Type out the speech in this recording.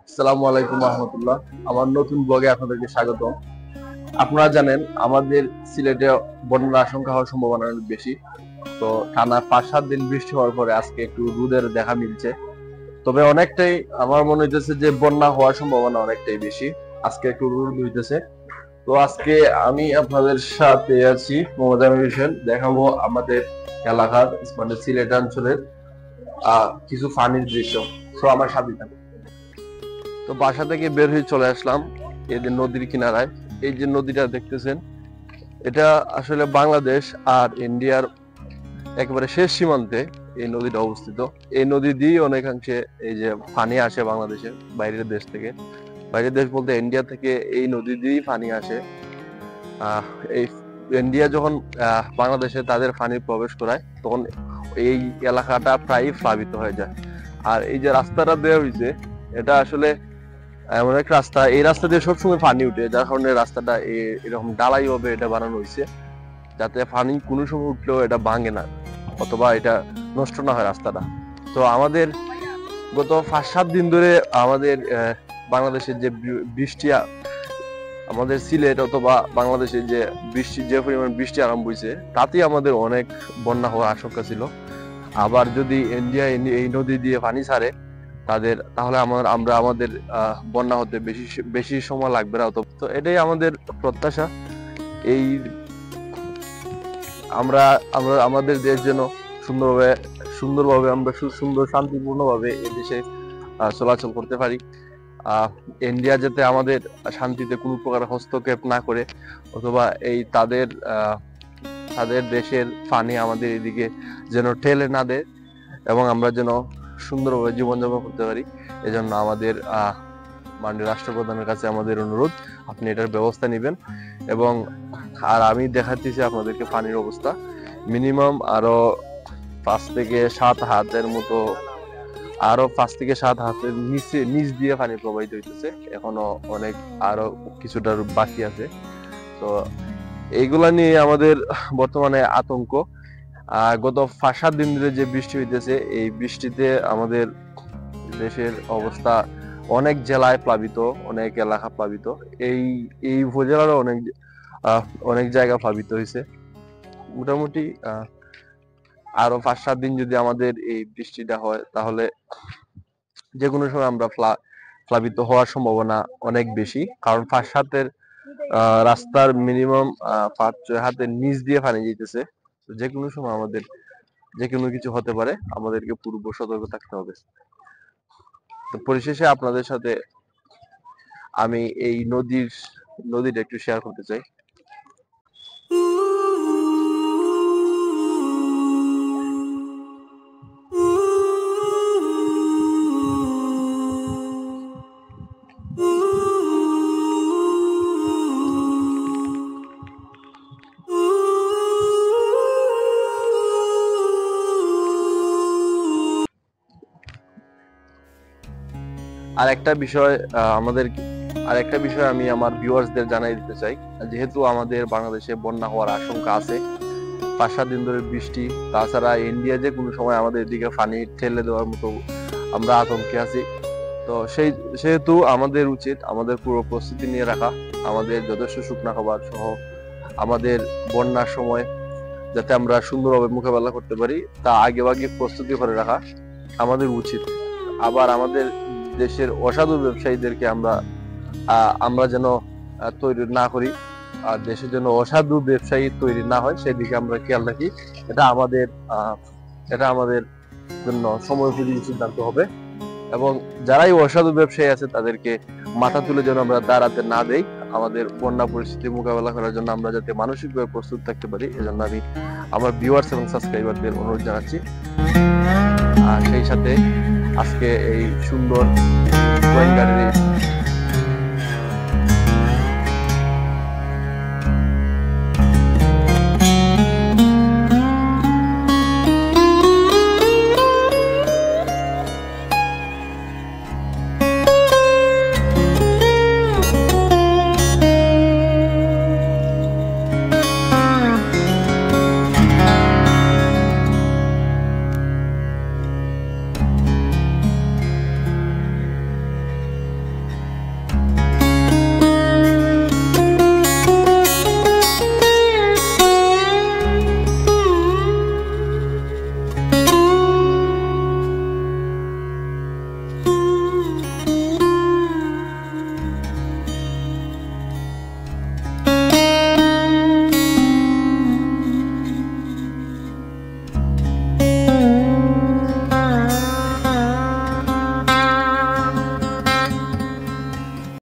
আসসালামু আলাইকুম রহমতুল্লাহ। আমার নতুন ব্লগে আপনাদেরকে স্বাগত। আপনারা জানেন আমাদের সিলেটে বন্যার আশঙ্কা হওয়ার সম্ভাবনা অনেক বেশি। তো টানা 5-7 দিন বৃষ্টি হওয়ার পরে আজকে একটু রোদের দেখা মিলছে। তবে অনেকটাই আমার মনে হইতেছে যে বন্যা হওয়ার সম্ভাবনা অনেকটাই বেশি। আজকে একটু রোদ হইতেছে। তো আজকে আমি আপনাদের সাথে আছি মোহাম্মদ আমির হোসেন। দেখাবো আমাদের এলাকার মানে সিলেট অঞ্চলের কিছু ফানির দৃশ্য। তো আমার সাথে থাকুন। তো বাসা থেকে বের হয়ে চলে আসলাম এই যে নদীর কিনারায়। এই যে নদীটা দেখতেছেন, এটা আসলে বাংলাদেশ আর ইন্ডিয়ার একেবারে শেষ সীমান্তে এই নদীটা অবস্থিত। এই নদী দিয়ে অনেকাংশে এই যে পানি আসে বাংলাদেশের বাইরের দেশ থেকে। বাইরের দেশ বলতে ইন্ডিয়া থেকে এই নদী দিয়েই পানি আসে। আহ এই ইন্ডিয়া যখন বাংলাদেশে তাদের পানি প্রবেশ করায় তখন এই এলাকাটা প্রায় প্লাবিত হয়ে যায়। আর এই যে রাস্তাটা দেওয়া হয়েছে, এটা আসলে এমন এক রাস্তা, এই রাস্তা দিয়ে সবসময় পানি উঠে, যার কারণে রাস্তাটা এরকম ঢালাই ভাবে এটা বানানো হয়েছে, যাতে পানি কোনো সময় উঠলেও এটা ভাঙে না অথবা এটা নষ্ট না হয় রাস্তাটা। তো আমাদের গত 5-7 দিন ধরে আমাদের বাংলাদেশের যে বৃষ্টি, আমাদের সিলেট অথবা বাংলাদেশের যে পরিমাণ বৃষ্টি আরম্ভ হয়েছে, তাতেই আমাদের অনেক বন্যা হওয়ার আশঙ্কা ছিল। আবার যদি ইন্ডিয়া এই নদী দিয়ে পানি ছাড়ে তাহলে আমরা আমাদের বন্যা হতে বেশি বেশি সময় লাগবে না। তো এটাই আমাদের প্রত্যাশা। এই আমরা আমরা আমাদের দেশ যেন সুন্দরভাবে আমরা সুন্দর শান্তিপূর্ণভাবে এই দেশে চলাচল করতে পারি। ইন্ডিয়া যাতে আমাদের শান্তিতে কোনো প্রকার হস্তক্ষেপ না করে অথবা এই তাদের দেশের পানি আমাদের এদিকে যেন ঠেলে না দেয় এবং আমরা যেন সুন্দরভাবে জীবনযাপন করতে পারি। এজন্য আমাদের মাননীয় রাষ্ট্রপ্রধানের কাছে আমাদের অনুরোধ, আপনি এটার ব্যবস্থা নেবেন। এবং আমি দেখাচ্ছি আপনাদেরকে পানির অবস্থা মিনিমাম আরো 5 থেকে 7 হাতের মতো, আরো 5 থেকে 7 হাতের নিচ দিয়ে পানি প্রবাহিত হইতেছে। এখনো অনেক আরো কিছুটা বাকি আছে। তো এইগুলা নিয়ে আমাদের বর্তমানে আতঙ্ক। গত 5-7 দিন ধরে যে বৃষ্টি হইতেছে, এই বৃষ্টিতে আমাদের দেশের অবস্থা অনেক জেলায় প্লাবিত, অনেক এলাকা প্লাবিত। এই এই উপজেলারও অনেক জায়গা প্লাবিত হয়েছে। মোটামুটি আরো 5-7 দিন যদি আমাদের এই বৃষ্টিটা হয়, তাহলে যে কোনো সময় আমরা প্লাবিত হওয়ার সম্ভাবনা অনেক বেশি। কারণ 5-7 রাস্তার মিনিমাম 5-6 হাতের নিচ দিয়ে পানি যেতেছে। যে কোনো সময় আমাদের যে কোনো কিছু হতে পারে, আমাদেরকে পূর্ব সতর্ক থাকতে হবে। তো পরিশেষে আপনাদের সাথে আমি এই নদীটা একটু শেয়ার করতে চাই। আরেকটা বিষয় আমি আমার ভিউয়ার্সদের জানাই দিতে চাই। যেহেতু আমাদের বাংলাদেশে বন্যা হওয়ার আশঙ্কা আছে, 5-7 দিন ধরে বৃষ্টি, তাছাড়া ইন্ডিয়া যে কোনো সময় আমাদের দিকে পানি ঠেলে দেওয়ার মতো আমরা আতঙ্কে আছি। তো সেহেতু আমাদের উচিত আমাদের পুরো প্রস্তুতি নিয়ে রাখা, আমাদের যথেষ্ট শুকনা খাবার সহ আমাদের বন্যার সময় যাতে আমরা সুন্দরভাবে মোকাবেলা করতে পারি তা আগে প্রস্তুতি করে রাখা আমাদের উচিত। আবার আমাদের দেশের অসাধু ব্যবসায়ীদেরকে আমরা যেন তৈরি না করি, আর দেশের জন্য অসাধু ব্যবসায়ী তৈরি না হয় সেদিকে আমরা খেয়াল রাখি। এটা আমাদের জন্য সময়োপযোগী সিদ্ধান্ত হবে। এবং যারাই অসাধু ব্যবসায়ী আছে তাদেরকে মাথা তুলে যেন আমরা দাঁড়াতে না দেই। আমাদের বন্যা পরিস্থিতি মোকাবেলা করার জন্য আমরা যাতে মানসিকভাবে প্রস্তুত থাকতে পারি, এজন্য আমি আমার ভিউয়ার্স এবং সাবস্ক্রাইবারদের অনুরোধ জানাচ্ছি। আর সেই সাথে আজকে এই সুন্দর গোয়েন্দারির